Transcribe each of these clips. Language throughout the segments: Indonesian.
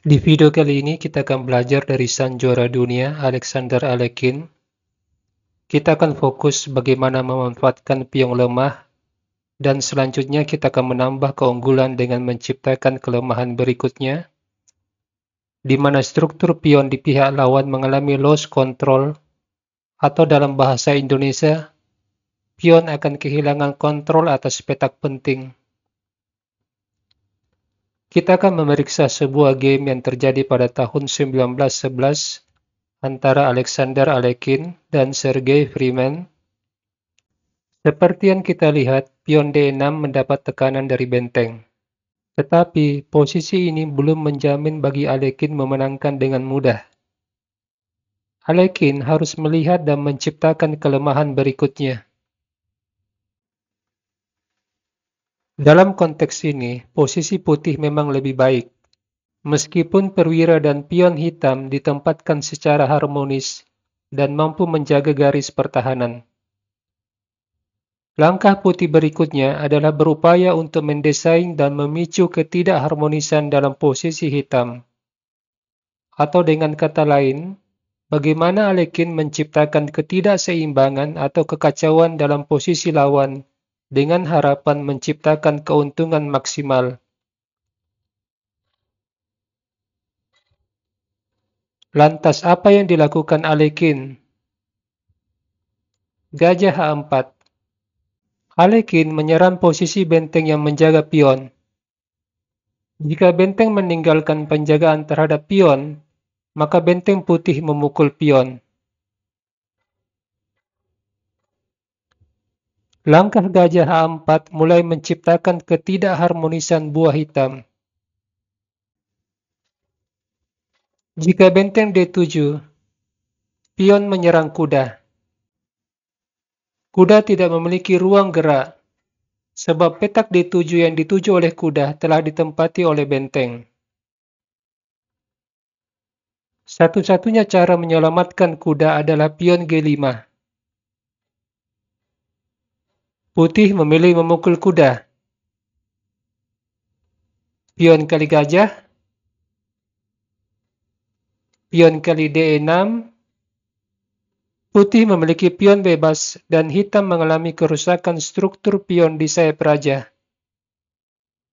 Di video kali ini kita akan belajar dari sang juara dunia Alexander Alekhine. Kita akan fokus bagaimana memanfaatkan pion lemah dan selanjutnya kita akan menambah keunggulan dengan menciptakan kelemahan berikutnya, di mana struktur pion di pihak lawan mengalami loss control atau dalam bahasa Indonesia, pion akan kehilangan kontrol atas petak penting. Kita akan memeriksa sebuah game yang terjadi pada tahun 1911 antara Alexander Alekhine dan Sergei Freeman. Seperti yang kita lihat, pion D6 mendapat tekanan dari benteng. Tetapi, posisi ini belum menjamin bagi Alekhine memenangkan dengan mudah. Alekhine harus melihat dan menciptakan kelemahan berikutnya. Dalam konteks ini, posisi putih memang lebih baik. Meskipun perwira dan pion hitam ditempatkan secara harmonis dan mampu menjaga garis pertahanan. Langkah putih berikutnya adalah berupaya untuk mendesain dan memicu ketidakharmonisan dalam posisi hitam. Atau dengan kata lain, bagaimana Alekhine menciptakan ketidakseimbangan atau kekacauan dalam posisi lawan dengan harapan menciptakan keuntungan maksimal. Lantas apa yang dilakukan Alekhine? Gajah H4. Alekhine menyerang posisi benteng yang menjaga pion. Jika benteng meninggalkan penjagaan terhadap pion, maka benteng putih memukul pion. Langkah gajah H4 mulai menciptakan ketidakharmonisan buah hitam. Jika benteng D7, pion menyerang kuda. Kuda tidak memiliki ruang gerak, sebab petak D7 yang dituju oleh kuda telah ditempati oleh benteng. Satu-satunya cara menyelamatkan kuda adalah pion G5. Putih memilih memukul kuda. Pion kali gajah, pion kali D6, putih memiliki pion bebas dan hitam mengalami kerusakan struktur pion di sayap raja.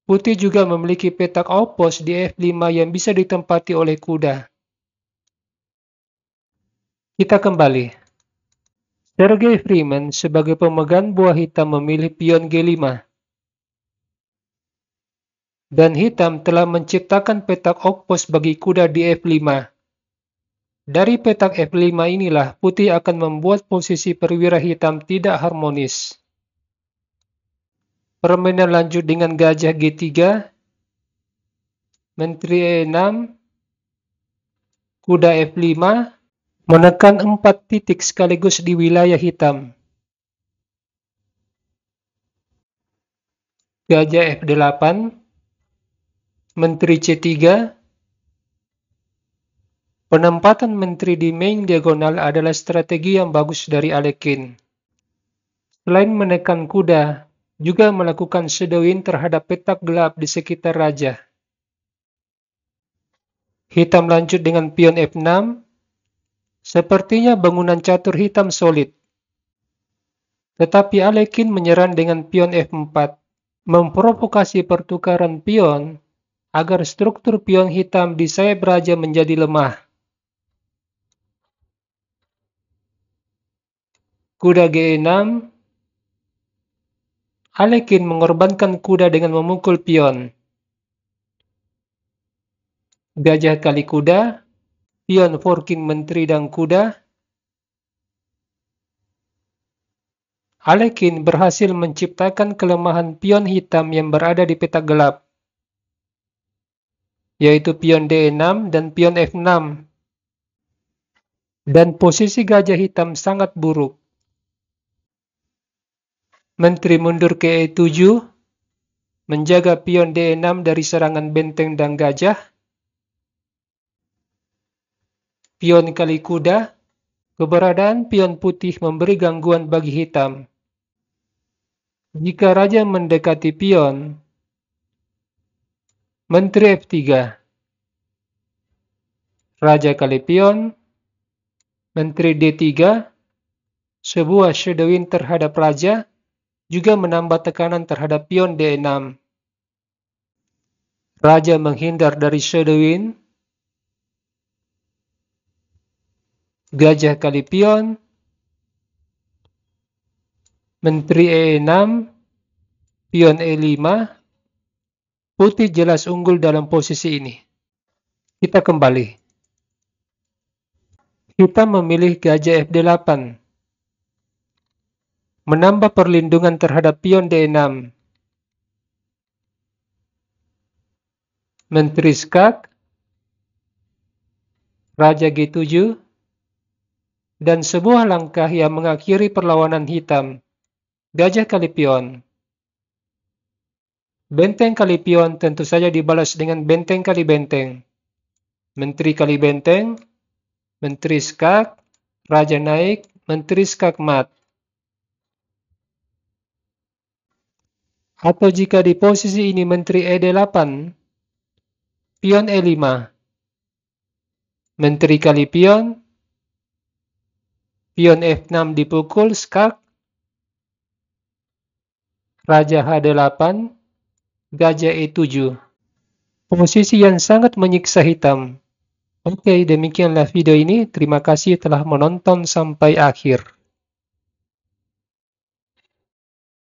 Putih juga memiliki petak outpost di F5 yang bisa ditempati oleh kuda. Kita kembali. Sergei Freeman sebagai pemegang buah hitam memilih pion G5. Dan hitam telah menciptakan petak outpost bagi kuda di F5. Dari petak F5 inilah putih akan membuat posisi perwira hitam tidak harmonis. Permainan lanjut dengan gajah G3, menteri E6, kuda F5, menekan 4 titik sekaligus di wilayah hitam. Gajah F8, menteri C3, penempatan menteri di main diagonal adalah strategi yang bagus dari Alekhine. Selain menekan kuda, juga melakukan shadowing terhadap petak gelap di sekitar raja. Hitam lanjut dengan pion F6. Sepertinya bangunan catur hitam solid. Tetapi Alekhine menyerang dengan pion F4, memprovokasi pertukaran pion agar struktur pion hitam di sayap raja menjadi lemah. Kuda G6. Alekhine mengorbankan kuda dengan memukul pion. Gajah kali kuda, pion forking menteri dan kuda. Alekhine berhasil menciptakan kelemahan pion hitam yang berada di petak gelap, yaitu pion D6 dan pion F6. Dan posisi gajah hitam sangat buruk. Menteri mundur ke E7, menjaga pion D6 dari serangan benteng dan gajah. Pion kali kuda, keberadaan pion putih memberi gangguan bagi hitam. Jika raja mendekati pion, menteri F3. Raja kali pion, Menteri D3, sebuah shadowing terhadap raja, juga menambah tekanan terhadap pion D6. Raja menghindar dari shadowing, gajah kali pion, Menteri E6, pion E5, putih jelas unggul dalam posisi ini. Kita kembali. Kita memilih gajah Fd8. Menambah perlindungan terhadap pion D6. Menteri skak, Raja G7, dan sebuah langkah yang mengakhiri perlawanan hitam. Gajah kali pion. Benteng kali pion tentu saja dibalas dengan benteng kali benteng. Menteri kali benteng, Menteri skak, Raja naik, Menteri skak mat. Atau jika di posisi ini Menteri E8, pion E5. Menteri kali pion, pion F6 dipukul skak, Raja H8, gajah E7. Posisi yang sangat menyiksa hitam. Oke, demikianlah video ini. Terima kasih telah menonton sampai akhir.